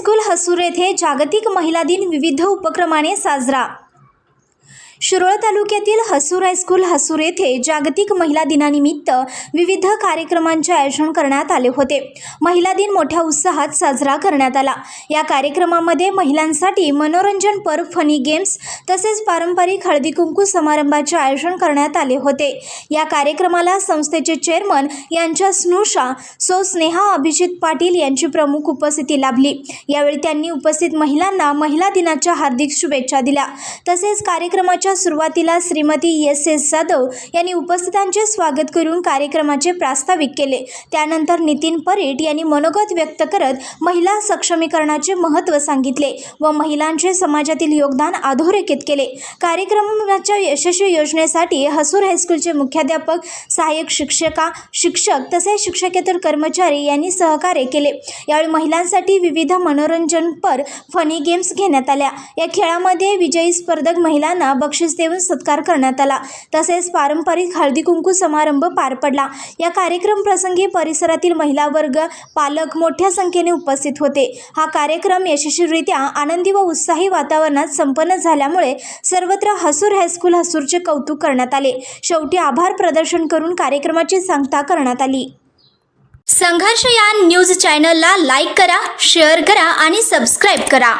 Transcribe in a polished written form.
High school हसूर येथे जागतिक महिला दिन विविध उपक्रमाने साजरा। शिरोळ तालुक्यातील हसूर हायस्कूल हसूर येथे जागतिक महिला दिनानिमित्त विविध कार्यक्रमांचे आयोजन करण्यात आले होते। महिला दिन मोठ्या उत्साहात साजरा करण्यात आला। या कार्यक्रमामध्ये महिलांसाठी मनोरंजनपर, फनी गेम्स तसेच पारंपरिक हळदी कुंकू समारंभाचे आयोजन करण्यात आले होते। या कार्यक्रमाला संस्थेचे चेअरमन यांच्या स्नुषा सौ स्नेहा अभिजित पाटील यांची प्रमुख उपस्थिती लाभली। यावेळी त्यांनी उपस्थित महिलांना महिला दिनाच्या हार्दिक शुभेच्छा दिल्या। तसेच कार्यक्रमाच्या सुरुवातीला श्रीमती एस जाधव यांनी उपस्थितांचे स्वागत करून कार्यक्रमाचे प्रास्ताविक केले। त्यानंतर नितीन परीट यांनी मनोगत व्यक्त करत महिला सक्षमीकरणाचे महत्त्व सांगितले व महिलांचे समाजातील योगदान अधोरेखित केले। कार्यक्रमाच्या यशस्वी योजनेसाठी हसूर हायस्कूलचे मुख्याध्यापक, सहाय्यक शिक्षिका, शिक्षक तसेच शिक्षकेतर कर्मचारी यांनी सहकार्य केले। यावेळी महिलांसाठी विविध मनोरंजनपर फनी गेम्स घेण्यात आल्या। या खेळामध्ये विजयी स्पर्धक महिलांना बक्षीस देऊन सत्कार करण्यात आला। तसेच पारंपरिक हळदी कुंकू समारंभ पार पडला। या कार्यक्रम प्रसंगी परिसरातील महिला वर्ग, पालक मोठ्या संख्येने उपस्थित होते। हा कार्यक्रम यशस्वीरित्या आनंदी व उत्साही वातावरणात संपन्न झाल्यामुळे सर्वत्र हसूर हायस्कूल हसूरचे कौतुक करण्यात आले। शेवटी आभार प्रदर्शन करून कार्यक्रमाची सांगता करण्यात आली। संघर्ष या न्यूज चॅनलला लाईक करा, शेअर करा आणि सबस्क्राईब करा।